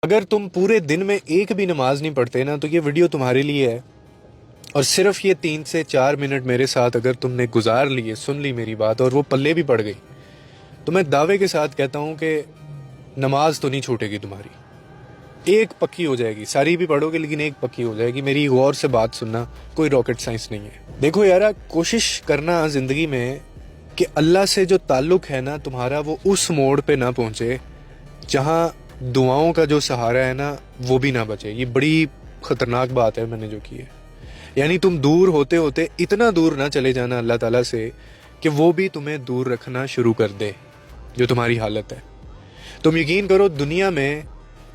اگر تم پورے دن میں ایک بھی نماز نہیں پڑھتے نا تو یہ ویڈیو تمہارے لیے ہے. اور صرف یہ 3 سے 4 منٹ میرے ساتھ اگر تم نے گزار لیے، سن لی میری بات اور وہ پلے بھی پڑ گئی، تو میں دعوے کے ساتھ کہتا ہوں کہ نماز تو نہیں چھوٹے گی تمہاری. ایک پکی ہو جائے گی، ساری بھی پڑھو گے لیکن ایک پکی ہو جائے گی. میری غور سے بات سننا، کوئی راکٹ سائنس نہیں ہے. دیکھو یارا، کوشش کرنا زندگی میں کہ اللہ سے جو تعلق ہے نا تمہارا، وہ اس موڑ پہ نہ پہنچے جہاں دعاؤں کا جو سہارا ہے نا وہ بھی نہ بچے. یہ بڑی خطرناک بات ہے میں نے جو کی ہے. یعنی تم دور ہوتے ہوتے اتنا دور نہ چلے جانا اللہ تعالیٰ سے کہ وہ بھی تمہیں دور رکھنا شروع کر دے، جو تمہاری حالت ہے. تم یقین کرو، دنیا میں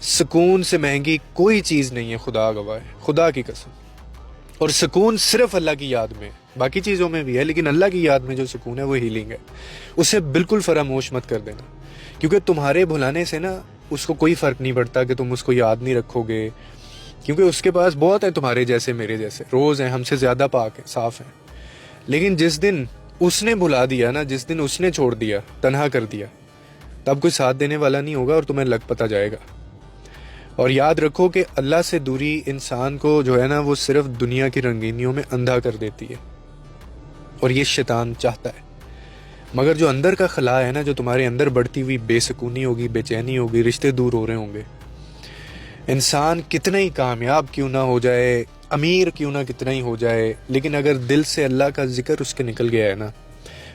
سکون سے مہنگی کوئی چیز نہیں ہے، خدا گواہ ہے، خدا کی قسم. اور سکون صرف اللہ کی یاد میں، باقی چیزوں میں بھی ہے لیکن اللہ کی یاد میں جو سکون ہے وہ ہیلنگ ہے. اسے بالکل فراموش مت کر دینا، کیونکہ تمہارے بھلانے سے نا اس کو کوئی فرق نہیں پڑتا کہ تم اس کو یاد نہیں رکھو گے، کیونکہ اس کے پاس بہت ہے تمہارے جیسے میرے جیسے، روز ہیں، ہم سے زیادہ پاک ہیں، صاف ہیں. لیکن جس دن اس نے بھلا دیا نا، جس دن اس نے چھوڑ دیا، تنہا کر دیا، تب کوئی ساتھ دینے والا نہیں ہوگا اور تمہیں لگ پتہ جائے گا. اور یاد رکھو کہ اللہ سے دوری انسان کو جو ہے نا وہ صرف دنیا کی رنگینیوں میں اندھا کر دیتی ہے، اور یہ شیطان چاہتا ہے. مگر جو اندر کا خلا ہے نا، جو تمہارے اندر بڑھتی ہوئی بے سکونی ہوگی، بے چینی ہوگی، رشتے دور ہو رہے ہوں گے، انسان کتنا ہی کامیاب کیوں نہ ہو جائے، امیر کیوں نہ کتنا ہی ہو جائے، لیکن اگر دل سے اللہ کا ذکر اس کے نکل گیا ہے نا،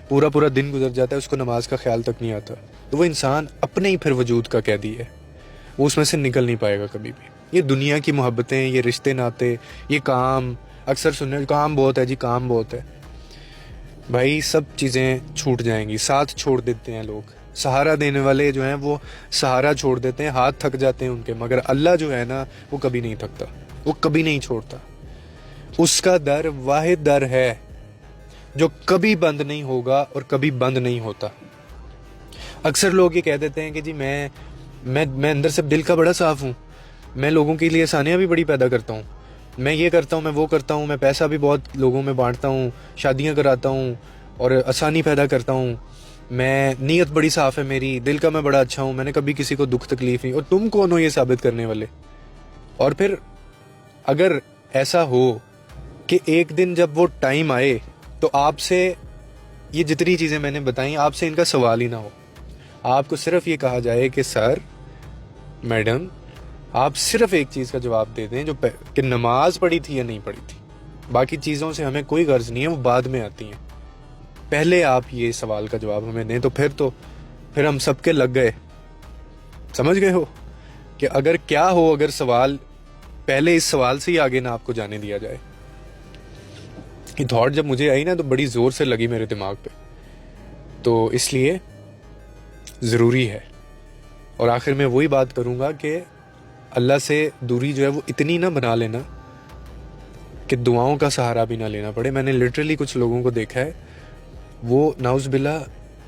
پورا پورا دن گزر جاتا ہے، اس کو نماز کا خیال تک نہیں آتا، تو وہ انسان اپنے ہی پھر وجود کا قیدی ہے، وہ اس میں سے نکل نہیں پائے گا کبھی بھی. یہ دنیا کی محبتیں، یہ رشتے ناتے، یہ کام، اکثر سننے کام بہت ہے جی، کام بہت ہے. بھائی سب چیزیں چھوٹ جائیں گی، ساتھ چھوڑ دیتے ہیں لوگ، سہارا دینے والے جو ہیں وہ سہارا چھوڑ دیتے ہیں، ہاتھ تھک جاتے ہیں ان کے، مگر اللہ جو ہے نا وہ کبھی نہیں تھکتا، وہ کبھی نہیں چھوڑتا. اس کا در واحد در ہے جو کبھی بند نہیں ہوگا اور کبھی بند نہیں ہوتا. اکثر لوگ یہ کہہ دیتے ہیں کہ جی میں اندر سے دل کا بڑا صاف ہوں، میں لوگوں کے لیے آسانیاں بھی بڑی پیدا کرتا ہوں، میں یہ کرتا ہوں، میں وہ کرتا ہوں، میں پیسہ بھی بہت لوگوں میں بانٹتا ہوں، شادیاں کراتا ہوں اور آسانی پیدا کرتا ہوں، میں نیت بڑی صاف ہے میری، دل کا میں بڑا اچھا ہوں، میں نے کبھی کسی کو دکھ تکلیف نہیں. اور تم کون ہو یہ ثابت کرنے والے؟ اور پھر اگر ایسا ہو کہ ایک دن جب وہ ٹائم آئے تو آپ سے یہ جتنی چیزیں میں نے بتائیں، آپ سے ان کا سوال ہی نہ ہو، آپ کو صرف یہ کہا جائے کہ سر، میڈم، آپ صرف ایک چیز کا جواب دے دیں کہ نماز پڑھی تھی یا نہیں پڑھی تھی، باقی چیزوں سے ہمیں کوئی غرض نہیں ہے، وہ بعد میں آتی ہیں. پہلے آپ یہ سوال کا جواب ہمیں دیں، تو پھر ہم سب کے لگ گئے. سمجھ گئے ہو کہ اگر کیا ہو، اگر سوال پہلے اس سوال سے ہی آگے نہ آپ کو جانے دیا جائے. یہ تھاٹ جب مجھے آئی نا تو بڑی زور سے لگی میرے دماغ پہ، تو اس لیے ضروری ہے. اور آخر میں وہی بات کروں گا کہ اللہ سے دوری جو ہے وہ اتنی نہ بنا لینا کہ دعاؤں کا سہارا بھی نہ لینا پڑے. میں نے لٹرلی کچھ لوگوں کو دیکھا ہے، وہ نعوذ باللہ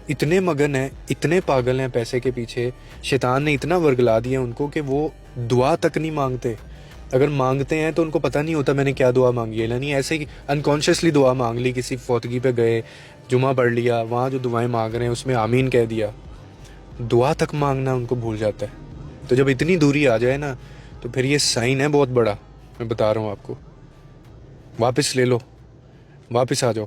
اتنے مگن ہیں، اتنے پاگل ہیں پیسے کے پیچھے، شیطان نے اتنا ورگلا دیا ان کو کہ وہ دعا تک نہیں مانگتے. اگر مانگتے ہیں تو ان کو پتہ نہیں ہوتا میں نے کیا دعا مانگی ہے، یعنی ایسے ہی انکانشیسلی دعا مانگ لی، کسی فوتگی پہ گئے، جمعہ پڑھ لیا، وہاں جو دعائیں مانگ رہے ہیں اس میں آمین کہہ دیا، دعا تک مانگنا ان کو بھول جاتا ہے. تو جب اتنی دوری آ جائے نا تو پھر یہ سائن ہے بہت بڑا، میں بتا رہا ہوں آپ کو. واپس لے لو، واپس آ جاؤ.